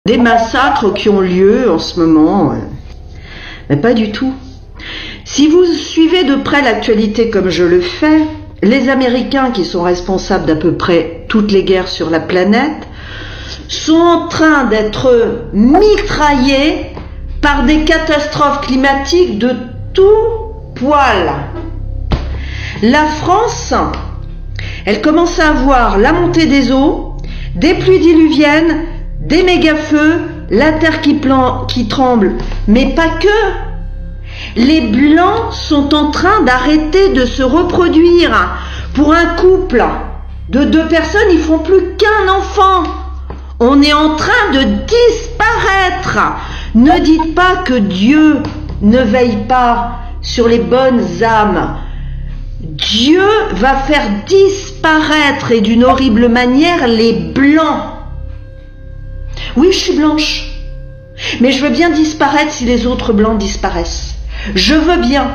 Des massacres qui ont lieu en ce moment, mais pas du tout. Si vous suivez de près l'actualité comme je le fais, les Américains, qui sont responsables d'à peu près toutes les guerres sur la planète, sont en train d'être mitraillés par des catastrophes climatiques de tout poil. La France, elle commence à avoir la montée des eaux, des pluies diluviennes, des méga-feux, la terre qui tremble, mais pas que. Les Blancs sont en train d'arrêter de se reproduire. Pour un couple de 2 personnes, ils font plus qu'un enfant. On est en train de disparaître. Ne dites pas que Dieu ne veille pas sur les bonnes âmes. Dieu va faire disparaître, et d'une horrible manière, les Blancs. Oui, je suis blanche, mais je veux bien disparaître si les autres blancs disparaissent. Je veux bien,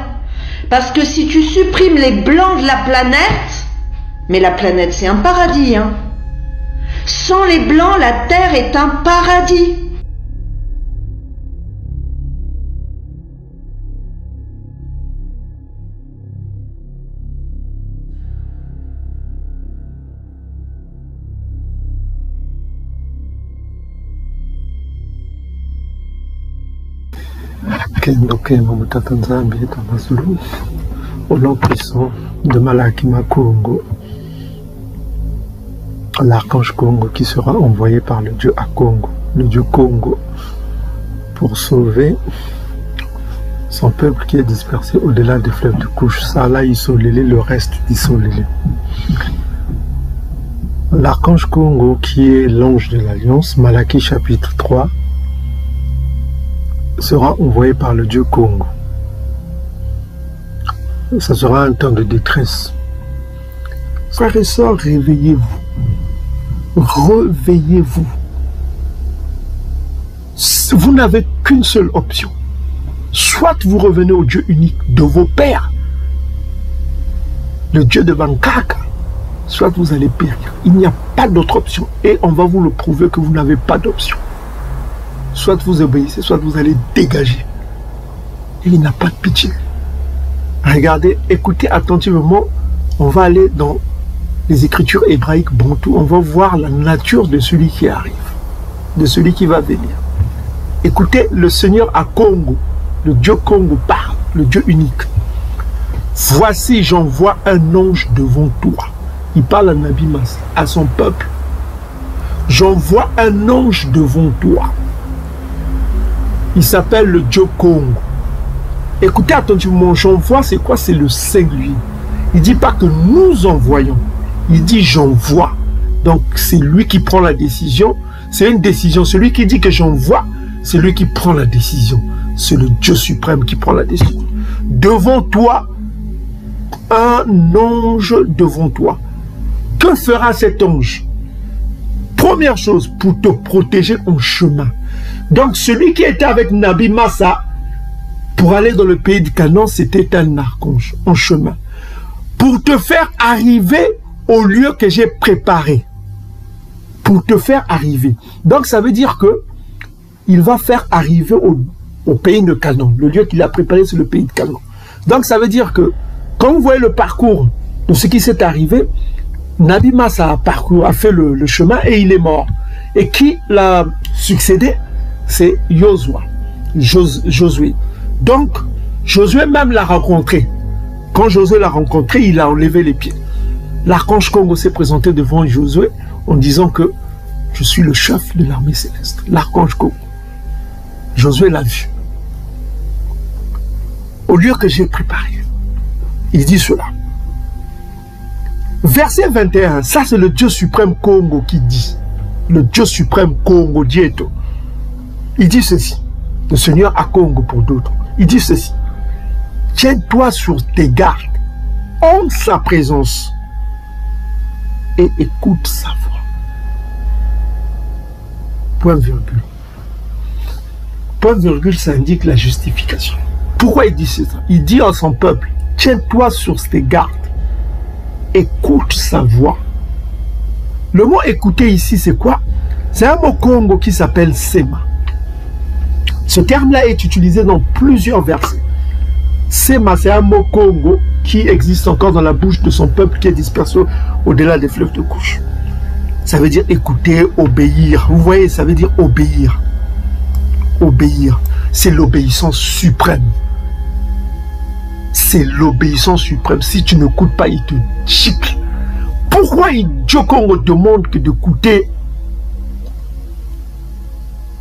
parce que si tu supprimes les blancs de la planète, mais la planète c'est un paradis, hein. Sans les blancs, la terre est un paradis. Au nom puissant de Malaki Makongo, l'archange Congo qui sera envoyé par le Dieu à Congo, le Dieu Congo, pour sauver son peuple qui est dispersé au-delà des fleuves de couche. Ça là, Isolélé, le reste d'Isolélé. L'archange Congo qui est l'ange de l'Alliance, Malaki chapitre 3, sera envoyé par le Dieu Congo. Ça sera un temps de détresse. Frères et sœurs, réveillez-vous. Réveillez-vous. Vous n'avez qu'une seule option. Soit vous revenez au Dieu unique de vos pères, le Dieu de Bankaka, soit vous allez périr. Il n'y a pas d'autre option. Et on va vous le prouver que vous n'avez pas d'option. Soit vous obéissez, soit vous allez dégager. Et il n'a pas de pitié. Regardez, écoutez attentivement. On va aller dans les écritures hébraïques bantou. On va voir la nature de celui qui arrive, de celui qui va venir. Écoutez, le Seigneur à Congo, le Dieu Congo parle, le Dieu unique. Voici, j'envoie un ange devant toi. Il parle à Nabi Massa, à son peuple. J'envoie un ange devant toi. Il s'appelle le Dieu Congo. Écoutez attentivement, j'envoie, c'est quoi? C'est le singulier. Il ne dit pas que nous envoyons. Il dit j'envoie. Donc c'est lui qui prend la décision. C'est une décision. Celui qui dit que j'envoie, c'est lui qui prend la décision. C'est le Dieu suprême qui prend la décision. Devant toi, un ange devant toi. Que fera cet ange? Première chose, pour te protéger en chemin. Donc celui qui était avec Nabi Massa pour aller dans le pays de Canaan, c'était un archange en chemin. Pour te faire arriver au lieu que j'ai préparé. Pour te faire arriver. Donc ça veut dire que il va faire arriver au pays de Canaan. Le lieu qu'il a préparé, c'est le pays de Canaan. Donc ça veut dire que quand vous voyez le parcours de ce qui s'est arrivé, Nabi Massa a fait le chemin et il est mort. Et qui l'a succédé? C'est Josué. Donc, Josué même l'a rencontré. Quand Josué l'a rencontré, il a enlevé les pieds. L'archange Congo s'est présenté devant Josué en disant que je suis le chef de l'armée céleste. L'archange Congo. Josué l'a vu. Au lieu que j'ai préparé, il dit cela. Verset 21, ça c'est le Dieu suprême Congo qui dit. Le Dieu suprême Congo, Dieto. Il dit ceci. Le Seigneur à Congo pour d'autres. Il dit ceci. Tiens-toi sur tes gardes en sa présence et écoute sa voix. Point virgule. Point virgule, ça indique la justification. Pourquoi il dit ça? Il dit à son peuple, tiens-toi sur tes gardes, écoute sa voix. Le mot écouter ici, c'est quoi? C'est un mot Congo qui s'appelle Sema. Ce terme-là est utilisé dans plusieurs versets. Sema, c'est un mot Congo qui existe encore dans la bouche de son peuple qui est dispersé au-delà des fleuves de couche. Ça veut dire écouter, obéir. Vous voyez, ça veut dire obéir. Obéir, c'est l'obéissance suprême. C'est l'obéissance suprême. Si tu n'écoutes pas, il te chicle. Pourquoi Dieu Congo demande que d'écouter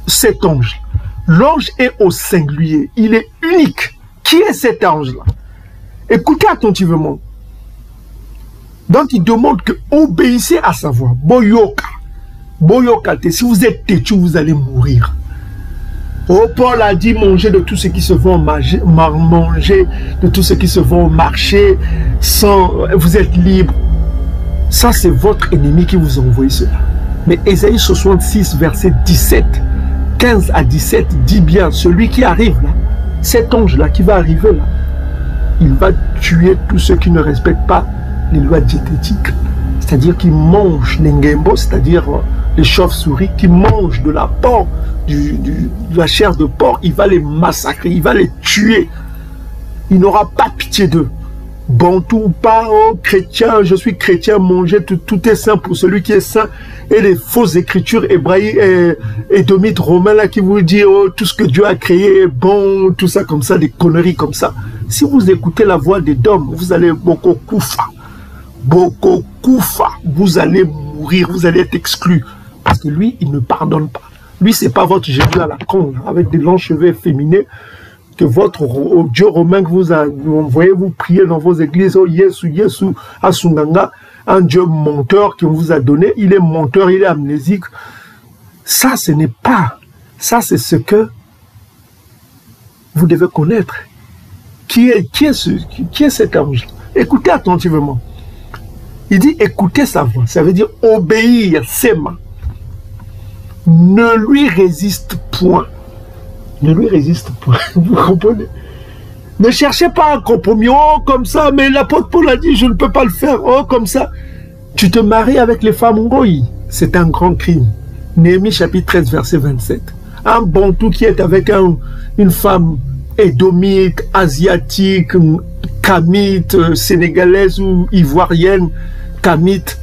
cet ange? L'ange est au singulier. Il est unique. Qui est cet ange-là? Écoutez attentivement. Donc il demande que obéissez à sa voix. Boyoka. Boyoka. Si vous êtes têtu, vous allez mourir. Oh, Paul a dit manger de tout ce qui se vend manger de tout ce qui se vend au marché, vous êtes libre. Ça, c'est votre ennemi qui vous a envoyé cela. Mais Ésaïe 66, verset 17, 15 à 17, dit bien, celui qui arrive là, cet ange-là qui va arriver là, il va tuer tous ceux qui ne respectent pas les lois diététiques. C'est-à-dire qui mangent les ngembo, c'est-à-dire les chauves-souris, qui mangent de la porc, de la chair de porc, il va les massacrer, il va les tuer. Il n'aura pas pitié d'eux. Bantou ou pas, oh, chrétien, je suis chrétien, manger, tout est saint pour celui qui est saint. Et les fausses écritures hébraïques et domites romains là qui vous disent oh, tout ce que Dieu a créé est bon, tout ça comme ça, des conneries comme ça. Si vous écoutez la voix des dômes, vous allez beaucoup koufa. Beaucoup koufa. Vous allez mourir, vous allez être exclu. Parce que lui, il ne pardonne pas. Lui, c'est pas votre Jésus à la con, avec des longs cheveux efféminés, que votre Dieu romain que vous envoyez, vous priez dans vos églises, oh Yesu, Yesu, Asunganga, un Dieu menteur qui vous a donné, il est menteur, il est amnésique. Ça, ce n'est pas. Ça, c'est ce que vous devez connaître. Qui est cet ange? Écoutez attentivement. Il dit écoutez sa voix. Ça veut dire obéir, Sema. Ne lui résiste point. Ne lui résiste point. Vous comprenez? Ne cherchez pas un compromis. Oh, comme ça, mais l'apôtre Paul a dit, je ne peux pas le faire. Oh, comme ça. Tu te maries avec les femmes Ngoï. C'est un grand crime. Néhémie chapitre 13, verset 27. Un bantou qui est avec une femme édomite, asiatique, kamite, sénégalaise ou ivoirienne, kamite,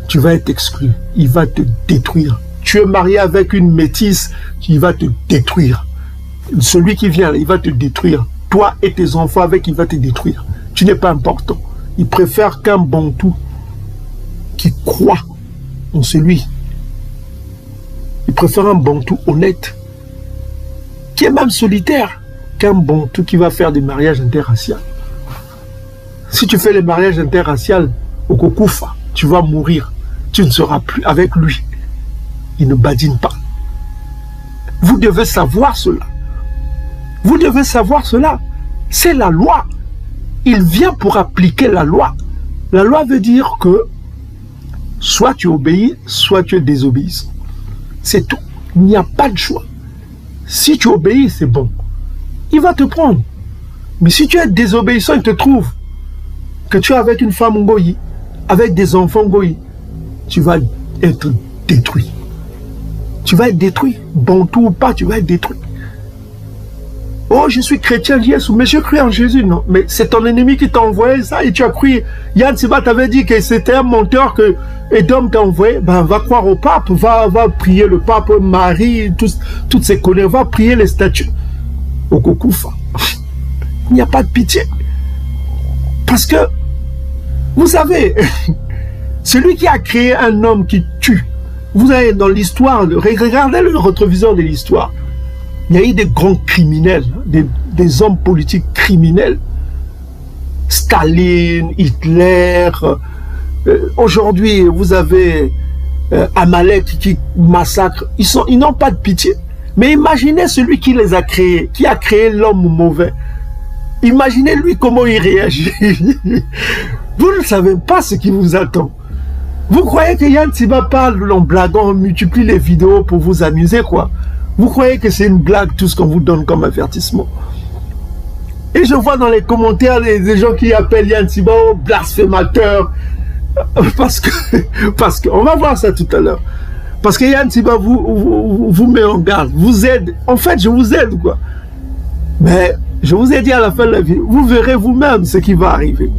tu vas être exclu. Il va te détruire. Tu es marié avec une métisse, il va te détruire. Celui qui vient, il va te détruire. Toi et tes enfants avec, il va te détruire. Tu n'es pas important. Il préfère qu'un bantou qui croit en celui. Il préfère un bantou honnête, qui est même solitaire, qu'un bantou qui va faire des mariages interraciaux. Si tu fais les mariages interraciaux au Kokoufa, tu vas mourir. Tu ne seras plus avec lui. Il ne badine pas. Vous devez savoir cela. Vous devez savoir cela. C'est la loi. Il vient pour appliquer la loi. La loi veut dire que soit tu obéis, soit tu es désobéissant. C'est tout. Il n'y a pas de choix. Si tu obéis, c'est bon. Il va te prendre. Mais si tu es désobéissant, il te trouve que tu es avec une femme Ngoï, avec des enfants Ngoï, tu vas être détruit. Tu vas être détruit. Bantou ou pas, tu vas être détruit. Oh, je suis chrétien, Jésus, mais je crie en Jésus. Non, mais c'est ton ennemi qui t'a envoyé ça et tu as cru. Yann Siba t'avait dit que c'était un menteur que Edom t'a envoyé. Ben, va croire au pape, va prier le pape, Marie, toutes ces conneries, va prier les statues. Au Kokoufa. Il n'y a pas de pitié. Parce que, vous savez, celui qui a créé un homme qui tue, vous avez dans l'histoire, regardez le rétroviseur de l'histoire, il y a eu des grands criminels, des hommes politiques criminels. Staline, Hitler. Aujourd'hui, vous avez Amalek qui massacre. Ils n'ont pas de pitié. Mais imaginez celui qui les a créés, qui a créé l'homme mauvais. Imaginez lui comment il réagit. Vous ne savez pas ce qui vous attend. Vous croyez que Yann Siba parle en blaguant, on multiplie les vidéos pour vous amuser, quoi. Vous croyez que c'est une blague tout ce qu'on vous donne comme avertissement. Et je vois dans les commentaires des gens qui appellent Yann Siba blasphémateur. Parce que, on va voir ça tout à l'heure. Parce que Yann Siba vous met en garde, vous aide. En fait, je vous aide, quoi. Mais je vous ai dit à la fin de la vie, vous verrez vous-même ce qui va arriver.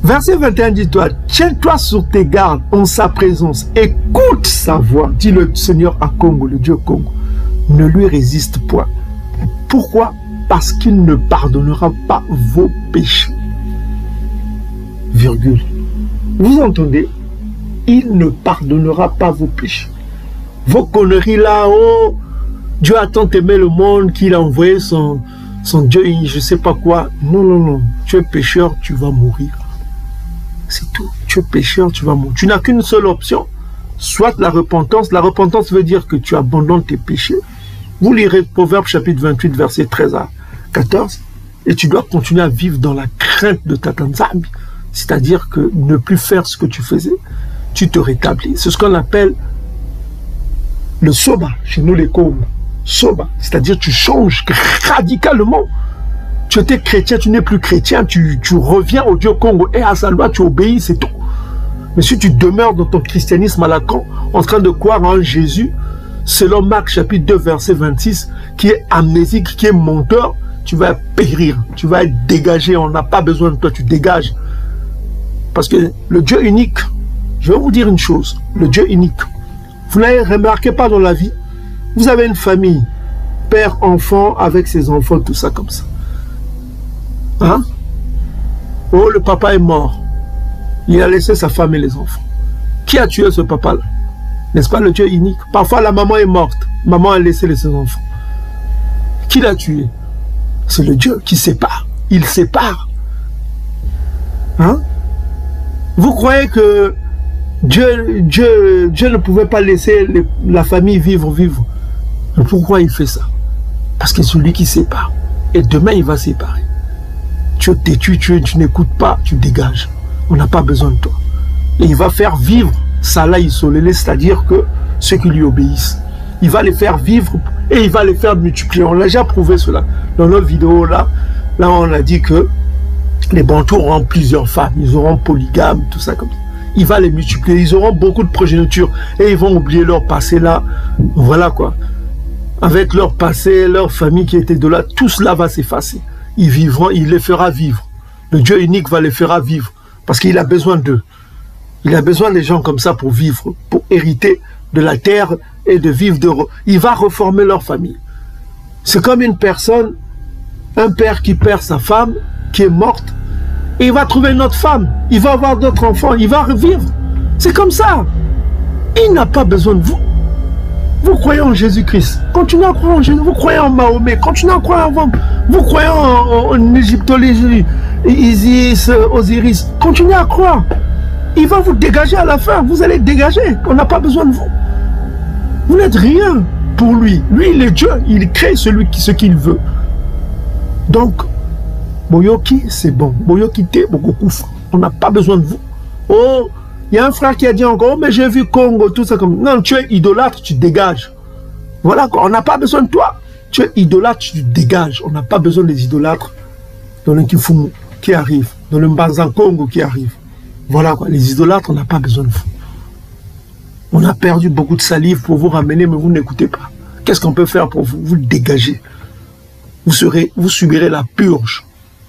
Verset 21 dit, toi, tiens-toi sur tes gardes en sa présence, écoute sa voix, dit le Seigneur à Congo, le Dieu Congo. Ne lui résiste point. Pourquoi? Parce qu'il ne pardonnera pas vos péchés. Virgule. Vous entendez? Il ne pardonnera pas vos péchés. Vos conneries là, oh, Dieu a tant aimé le monde qu'il a envoyé son Dieu, je ne sais pas quoi. Non, non, non. Tu es pécheur, tu vas mourir. C'est tout. Tu es pécheur, tu vas mourir. Tu n'as qu'une seule option. Soit la repentance. La repentance veut dire que tu abandonnes tes péchés. Vous lirez Proverbe chapitre 28, verset 13 à 14. Et tu dois continuer à vivre dans la crainte de ta Tanzambi. C'est-à-dire que ne plus faire ce que tu faisais, tu te rétablis. C'est ce qu'on appelle le soba, chez nous les Congo. Soba, c'est-à-dire tu changes radicalement. Tu étais chrétien, tu n'es plus chrétien, tu reviens au Dieu Congo et à sa loi, tu obéis, c'est tout. Mais si tu demeures dans ton christianisme à la con, en train de croire en Jésus, selon Marc chapitre 2, verset 26, qui est amnésique, qui est menteur, tu vas périr, tu vas être dégagé, on n'a pas besoin de toi, tu dégages. Parce que le Dieu unique, je vais vous dire une chose, le Dieu unique, vous n'avez remarqué pas dans la vie, vous avez une famille, père, enfant, avec ses enfants, tout ça comme ça. Hein? Oh, le papa est mort. Il a laissé sa femme et les enfants. Qui a tué ce papa-là? N'est-ce pas le Dieu unique? Parfois, la maman est morte. Maman a laissé ses enfants. Qui l'a tué? C'est le Dieu qui sépare. Il sépare. Hein? Vous croyez que Dieu ne pouvait pas laisser la famille vivre? Mais pourquoi il fait ça? Parce que c'est lui qui sépare. Et demain, il va séparer. Tu es têtu, tu n'écoutes pas, tu dégages. On n'a pas besoin de toi. Et il va faire vivre Salah Isolélé, c'est-à-dire que ceux qui lui obéissent. Il va les faire vivre et il va les faire multiplier. On l'a déjà prouvé cela. Dans notre vidéo, là on a dit que les Bantous auront plusieurs femmes. Ils auront polygames, tout ça comme ça. Il va les multiplier. Ils auront beaucoup de progéniture et ils vont oublier leur passé là. Voilà quoi. Avec leur passé, leur famille qui était de là, tout cela va s'effacer. Ils vivront, il les fera vivre. Le Dieu unique va les faire vivre. Parce qu'il a besoin d'eux. Il a besoin des gens comme ça pour vivre, pour hériter de la terre et de vivre de... Il va reformer leur famille. C'est comme une personne, un père qui perd sa femme, qui est morte, et il va trouver une autre femme. Il va avoir d'autres enfants, il va revivre. C'est comme ça. Il n'a pas besoin de vous. Vous croyez en Jésus-Christ, continuez à croire en Jésus. Vous croyez en Mahomet, continuez à croire en vous. Vous croyez en égyptologie, Isis, Osiris, continuez à croire. Il va vous dégager à la fin, vous allez dégager. On n'a pas besoin de vous. Vous n'êtes rien pour lui. Lui, il est Dieu, il crée ce qu'il veut. Donc, Boyoki, c'est bon. Boyoki, on n'a pas besoin de vous. Oh, il y a un frère qui a dit encore, oh, mais j'ai vu Congo, tout ça comme... Non, tu es idolâtre, tu dégages. Voilà quoi, on n'a pas besoin de toi. Tu es idolâtre, tu dégages. On n'a pas besoin des idolâtres dans le Kifumu qui arrive, dans le Mbanza Congo qui arrive. Voilà quoi, les idolâtres, on n'a pas besoin de vous. On a perdu beaucoup de salive pour vous ramener, mais vous n'écoutez pas. Qu'est-ce qu'on peut faire pour vous? Vous le dégagez. Vous subirez la purge.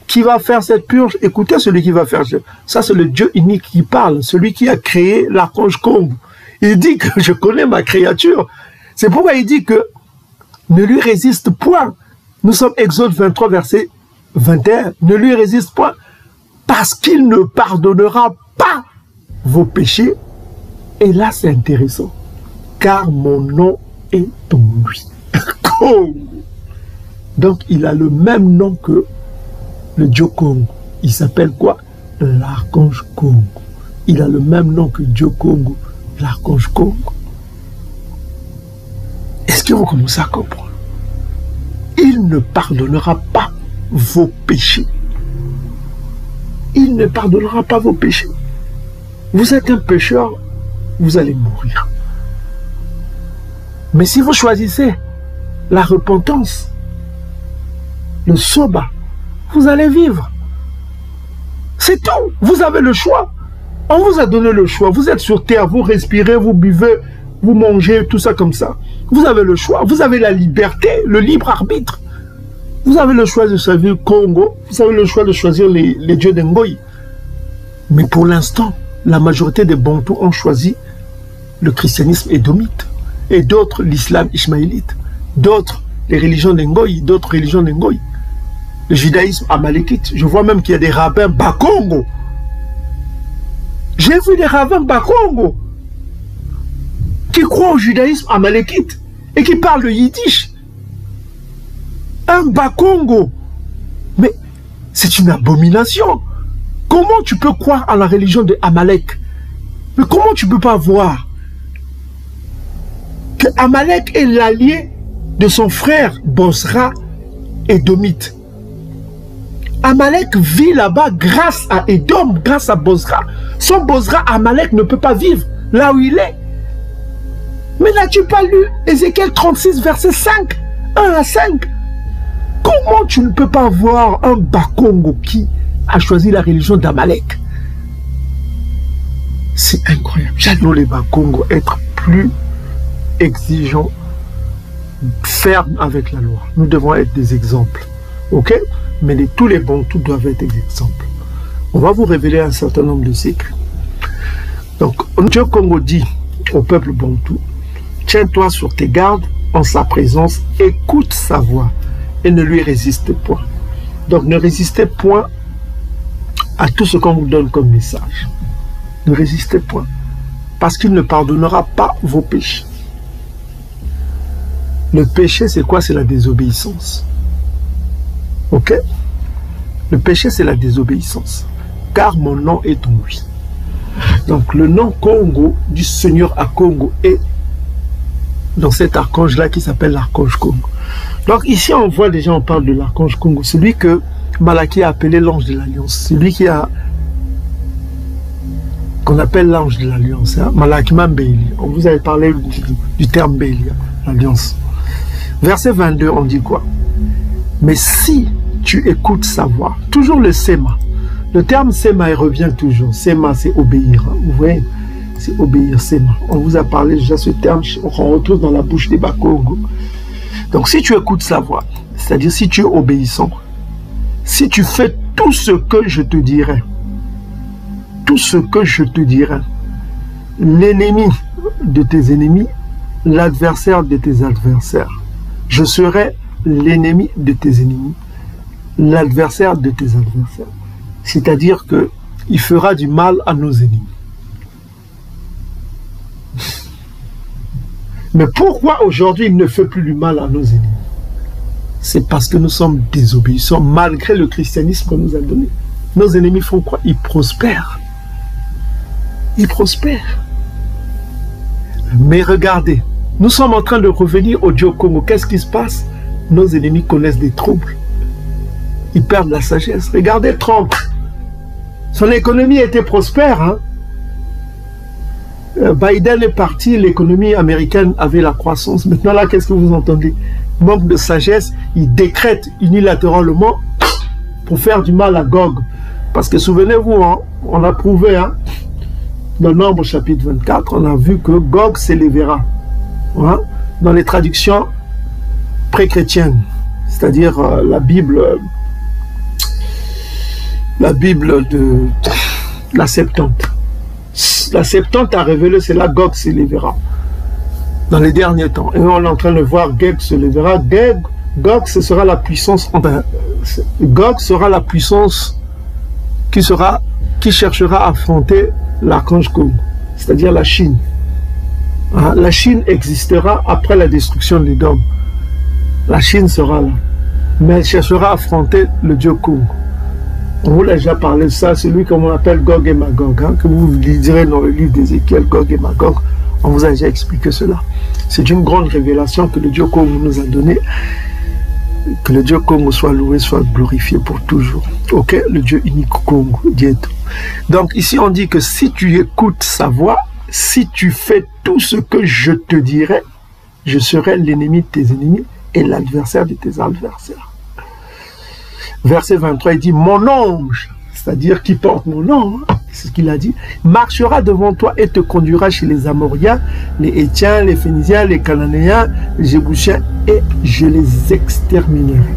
Qui va faire cette purge? Écoutez celui qui va faire ça. Ça, c'est le Dieu unique qui parle. Celui qui a créé l'archange Congo. Il dit que je connais ma créature. C'est pourquoi il dit que ne lui résiste point. Nous sommes Exode 23, verset 21. Ne lui résiste point. Parce qu'il ne pardonnera pas vos péchés. Et là, c'est intéressant. Car mon nom est en lui. Donc, il a le même nom que le Dieu Congo. Il s'appelle quoi? L'archange Congo. Il a le même nom que Dieu Congo, l'archange Congo. Est-ce que vous commencez à comprendre? Il ne pardonnera pas vos péchés. Il ne pardonnera pas vos péchés. Vous êtes un pécheur, vous allez mourir. Mais si vous choisissez la repentance, le soba, vous allez vivre. C'est tout. Vous avez le choix. On vous a donné le choix. Vous êtes sur terre, vous respirez, vous buvez, vous mangez, tout ça comme ça. Vous avez le choix. Vous avez la liberté, le libre arbitre. Vous avez le choix de choisir Congo. Vous avez le choix de choisir les dieux d'Ngoï. Mais pour l'instant, la majorité des Bantous ont choisi le christianisme édomite. Et d'autres, l'islam ismaélite. D'autres, les religions d'Ngoï. D'autres religions d'Ngoï. Le judaïsme amalekite. Je vois même qu'il y a des rabbins Bakongo. J'ai vu des rabbins Bakongo qui croient au judaïsme amalekite et qui parlent le yiddish. Un Bakongo. Mais c'est une abomination. Comment tu peux croire à la religion de Amalek? Mais comment tu ne peux pas voir que Amalek est l'allié de son frère Bosra édomite? Amalek vit là-bas grâce à Édom, grâce à Bosra. Sans Bosra, Amalek ne peut pas vivre là où il est. Mais n'as-tu pas lu Ézéchiel 36, verset 5, 1 à 5? Comment tu ne peux pas voir un Bakongo qui a choisi la religion d'Amalek? C'est incroyable. J'adore les Bakongo être plus exigeants, fermes avec la loi. Nous devons être des exemples. Ok? Mais tous les Bantous doivent être des exemples. On va vous révéler un certain nombre de secrets. Donc, Dieu Congo dit au peuple Bantou, tiens-toi sur tes gardes en sa présence, écoute sa voix et ne lui résiste point. Donc, ne résistez point à tout ce qu'on vous donne comme message. Ne résistez point. Parce qu'il ne pardonnera pas vos péchés. Le péché, c'est quoi? C'est la désobéissance. Ok? Le péché, c'est la désobéissance. Car mon nom est en lui. Donc, le nom Congo du Seigneur à Congo est dans cet archange-là qui s'appelle l'archange Congo. Donc, ici, on voit déjà, on parle de l'archange Congo. Celui que Malachie a appelé l'ange de l'Alliance. Celui qui a qu'on appelle l'ange de l'Alliance. Hein? Malachie Béli. On vous avait parlé du terme Béli, l'Alliance. Verset 22, on dit quoi? Mais si tu écoutes sa voix, toujours le Sema. Le terme Sema, il revient toujours. Sema, c'est obéir. Hein? Vous voyez, c'est obéir, Sema. On vous a parlé déjà ce terme, on retrouve dans la bouche des Bakongo. Donc, si tu écoutes sa voix, c'est-à-dire si tu es obéissant, si tu fais tout ce que je te dirai, tout ce que je te dirai, l'ennemi de tes ennemis, l'adversaire de tes adversaires, je serai l'ennemi de tes ennemis, l'adversaire de tes adversaires. C'est-à-dire qu'il fera du mal à nos ennemis. Mais pourquoi aujourd'hui il ne fait plus du mal à nos ennemis? C'est parce que nous sommes désobéissants malgré le christianisme qu'on nous a donné. Nos ennemis font quoi? Ils prospèrent. Ils prospèrent. Mais regardez, nous sommes en train de revenir au Dieu Congo. Qu'est-ce qui se passe? Nos ennemis connaissent des troubles. Ils perdent la sagesse. Regardez Trump. Son économie était prospère. Hein? Biden est parti, l'économie américaine avait la croissance. Maintenant là, qu'est-ce que vous entendez? Manque de sagesse, il décrète unilatéralement pour faire du mal à Gog. Parce que souvenez-vous, hein, on a prouvé, hein, dans Nombre chapitre 24, on a vu que Gog s'élèvera. Hein, dans les traductions pré-chrétiennes, c'est-à-dire la Bible de la Septante. La Septante a révélé, c'est là Gog s'élèvera dans les derniers temps. Et on est en train de voir Gog se lèvera. Gog, ce sera la puissance. Enfin, Gog sera la puissance qui cherchera à affronter l'archange Congo, c'est-à-dire la Chine. Hein, la Chine existera après la destruction des dômes. La Chine sera là. Mais elle cherchera à affronter le Dieu Congo. On vous a déjà parlé de ça, celui qu'on appelle Gog et Magog, hein, que vous lirez dans le livre d'Ézéchiel, Gog et Magog. On vous a déjà expliqué cela. C'est une grande révélation que le Dieu Congo nous a donnée. Que le Dieu Congo soit loué, soit glorifié pour toujours. Ok, le Dieu unique Congo, Diète. Donc ici on dit que si tu écoutes sa voix, si tu fais tout ce que je te dirai, je serai l'ennemi de tes ennemis et l'adversaire de tes adversaires. Verset 23, il dit, mon ange, c'est-à-dire qui porte mon nom, hein, c'est ce qu'il a dit, marchera devant toi et te conduira chez les Amoriens, les Hétiens, les Phéniciens, les Cananéens, les Jébousiens, et je les exterminerai.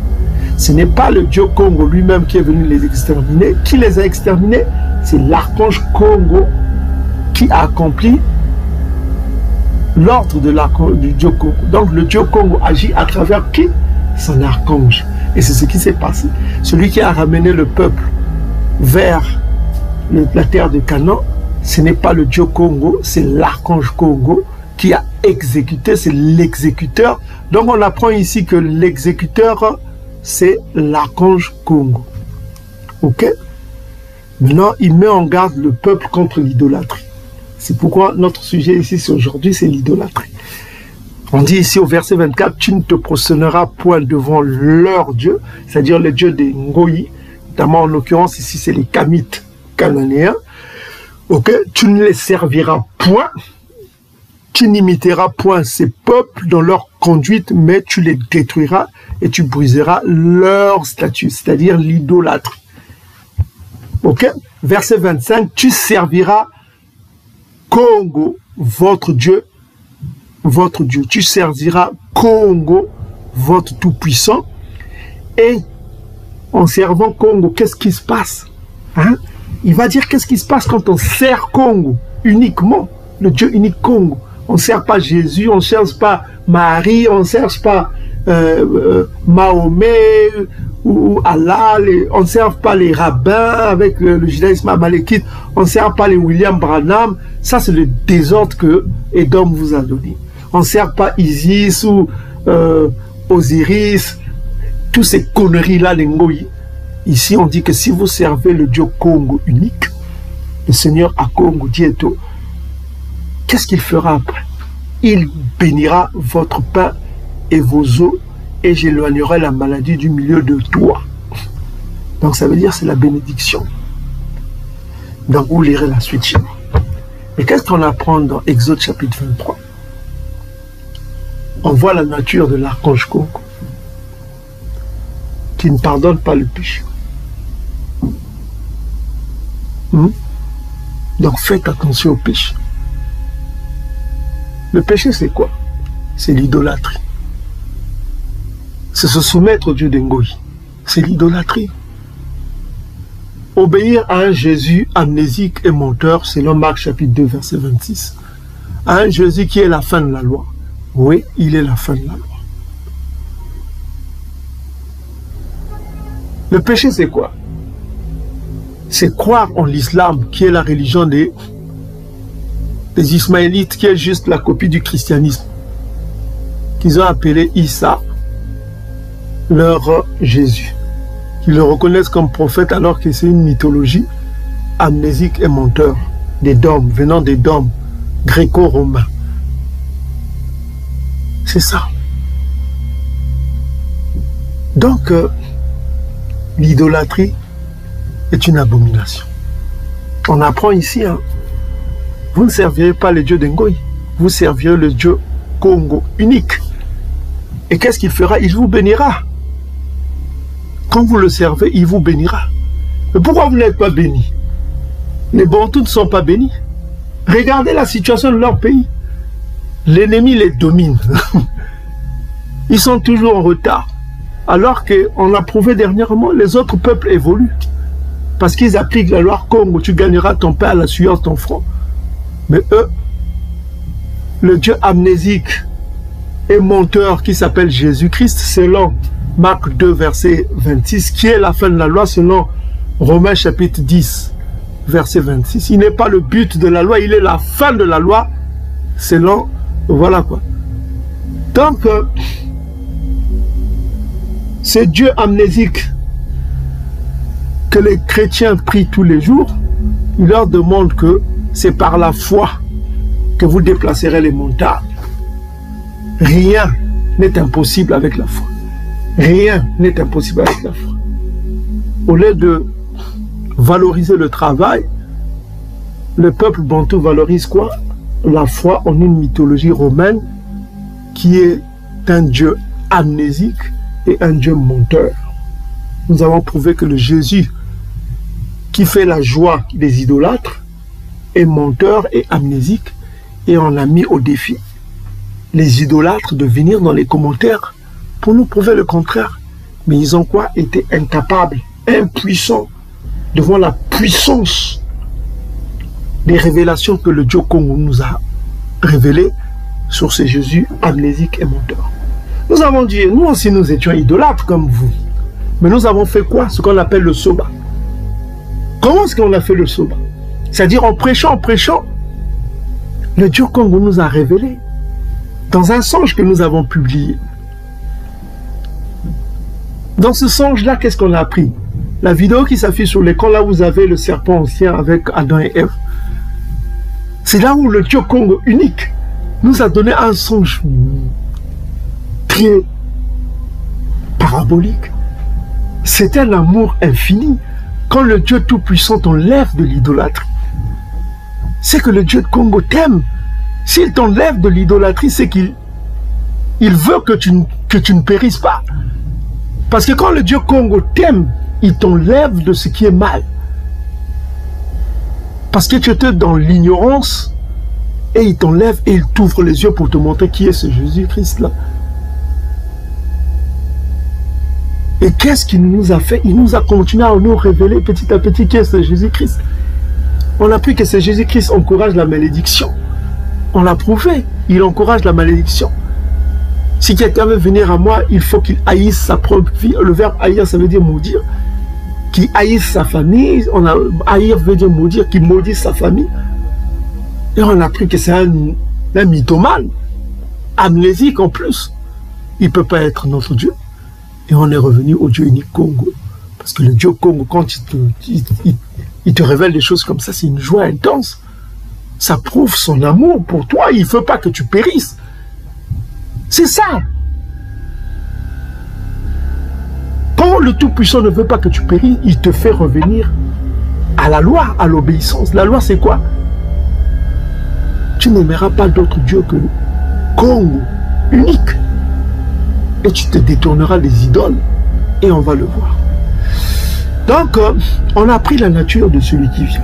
Ce n'est pas le Dieu Congo lui-même qui est venu les exterminer. Qui les a exterminés? C'est l'archange Congo qui a accompli l'ordre du Dieu Congo. Donc le Dieu Congo agit à travers qui? Son archange. Et c'est ce qui s'est passé. Celui qui a ramené le peuple vers la terre de Canaan, ce n'est pas le Dieu Congo, c'est l'archange Congo qui a exécuté, c'est l'exécuteur. Donc on apprend ici que l'exécuteur, c'est l'archange Congo. Ok? Maintenant, il met en garde le peuple contre l'idolâtrie. C'est pourquoi notre sujet ici aujourd'hui, c'est l'idolâtrie. On dit ici au verset 24, tu ne te prosterneras point devant leur Dieu, c'est-à-dire le Dieu des Ngoï, notamment en l'occurrence ici c'est les Kamites cananéens. Ok, tu ne les serviras point, tu n'imiteras point ces peuples dans leur conduite, mais tu les détruiras et tu briseras leur statut, c'est-à-dire l'idolâtrie. Ok, verset 25, tu serviras Congo, votre Dieu, tu serviras Congo, votre tout-puissant, et en servant Congo, qu'est-ce qui se passe? Hein? Il va dire qu'est-ce qui se passe quand on sert Congo, uniquement, le Dieu unique Congo. On ne sert pas Jésus, on ne cherche pas Marie, on ne cherche pas Mahomet ou Allah, on ne sert pas les rabbins avec le judaïsme amalékite, on ne sert pas les William Branham. Ça, c'est le désordre que Edom vous a donné. On ne sert pas Isis ou Osiris, toutes ces conneries-là, les Ngoï. Ici, on dit que si vous servez le Dieu Congo unique, le Seigneur à Congo Dieto, qu'est-ce qu'il fera après? Il bénira votre pain et vos eaux, et j'éloignerai la maladie du milieu de toi. Donc ça veut dire c'est la bénédiction. Donc vous lirez la suite chez moi. Mais qu'est-ce qu'on apprend dans Exode chapitre 23? On voit la nature de l'archange Congo, qui ne pardonne pas le péché. Donc faites attention au péché. Le péché, c'est quoi? C'est l'idolâtrie. C'est se soumettre au Dieu d'Engoï. C'est l'idolâtrie. Obéir à un Jésus amnésique et menteur, selon Marc chapitre 2, verset 26. À un Jésus qui est la fin de la loi. Oui, il est la fin de la loi. Le péché, c'est quoi? C'est croire en l'islam, qui est la religion des Ismaélites, qui est juste la copie du christianisme, qu'ils ont appelé Issa, leur Jésus. Qu'ils le reconnaissent comme prophète alors que c'est une mythologie amnésique et menteur, des dômes, venant des dômes gréco-romains. C'est ça. Donc, l'idolâtrie est une abomination. On apprend ici, hein, vous ne servirez pas le Dieu d'Engoï, vous servirez le Dieu Congo unique. Et qu'est-ce qu'il fera? Il vous bénira. Quand vous le servez, il vous bénira. Mais pourquoi vous n'êtes pas bénis? Les Bantous ne sont pas bénis. Regardez la situation de leur pays. L'ennemi les domine. Ils sont toujours en retard. Alors qu'on a prouvé dernièrement, les autres peuples évoluent. Parce qu'ils appliquent la loi Congo, tu gagneras ton pain à la sueur de ton front. Mais eux, le Dieu amnésique et menteur qui s'appelle Jésus-Christ, selon Marc 2, verset 26, qui est la fin de la loi, selon Romains chapitre 10, verset 26. Il n'est pas le but de la loi, il est la fin de la loi, selon, voilà quoi. Donc, ce Dieu amnésique que les chrétiens prient tous les jours, il leur demande que c'est par la foi que vous déplacerez les montagnes. Rien n'est impossible avec la foi. Rien n'est impossible avec la foi. Au lieu de valoriser le travail, le peuple bantou valorise quoi? La foi en une mythologie romaine qui est un Dieu amnésique et un Dieu menteur. Nous avons prouvé que le Jésus qui fait la joie des idolâtres est menteur et amnésique, et on a mis au défi les idolâtres de venir dans les commentaires pour nous prouver le contraire. Mais ils ont quoi? Été incapables, impuissants devant la puissance des révélations que le Dieu Congo nous a révélées sur ce Jésus amnésique et menteur. Nous avons dit, nous aussi nous étions idolâtres comme vous. Mais nous avons fait quoi? Ce qu'on appelle le soba. Comment est-ce qu'on a fait le soba? C'est-à-dire en prêchant, le Dieu Congo nous a révélé dans un songe que nous avons publié. Dans ce songe-là, qu'est-ce qu'on a appris? La vidéo qui s'affiche sur l'écran, là vous avez le serpent ancien avec Adam et Ève. C'est là où le Dieu Congo unique nous a donné un songe très parabolique. C'est un amour infini. Quand le Dieu Tout-Puissant t'enlève de l'idolâtrie, c'est que le Dieu de Congo t'aime. S'il t'enlève de l'idolâtrie, c'est qu'il veut que tu ne périsses pas. Parce que quand le Dieu Congo t'aime, il t'enlève de ce qui est mal. Parce que tu étais dans l'ignorance, et il t'enlève et il t'ouvre les yeux pour te montrer qui est ce Jésus-Christ-là. Et qu'est-ce qu'il nous a fait? Il nous a continué à nous révéler petit à petit qui est ce Jésus-Christ. On a appris que ce Jésus-Christ encourage la malédiction. On l'a prouvé, il encourage la malédiction. Si quelqu'un veut venir à moi, il faut qu'il haïsse sa propre vie. Le verbe haïr, ça veut dire maudire. Qu'il haïsse sa famille. Haïr veut dire maudire, qu'il maudisse sa famille. Et on a appris que c'est un mythomane, amnésique en plus. Il ne peut pas être notre Dieu. Et on est revenu au Dieu unique Congo. Parce que le Dieu Congo, quand il te révèle des choses comme ça, c'est une joie intense. Ça prouve son amour pour toi. Il ne veut pas que tu périsses. C'est ça. Quand le Tout-Puissant ne veut pas que tu périsses, il te fait revenir à la loi, à l'obéissance. La loi, c'est quoi? Tu n'aimeras pas d'autre Dieu que le Congo, unique. Et tu te détourneras des idoles. Et on va le voir. Donc, on a appris la nature de celui qui vient.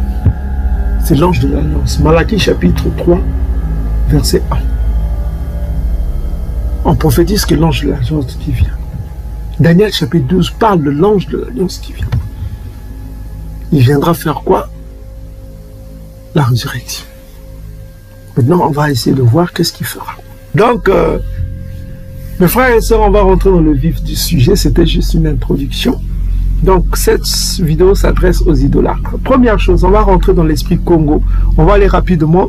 C'est l'ange de l'Alliance. Malachie chapitre 3, verset 1. On prophétise que l'ange de l'Alliance qui vient. Daniel chapitre 12 parle de l'ange de l'Alliance qui vient. Il viendra faire quoi? La résurrection. Maintenant, on va essayer de voir qu'est-ce qu'il fera. Donc, mes frères et sœurs, on va rentrer dans le vif du sujet. C'était juste une introduction. Donc, cette vidéo s'adresse aux idolâtres. Première chose, on va rentrer dans l'esprit Congo. On va aller rapidement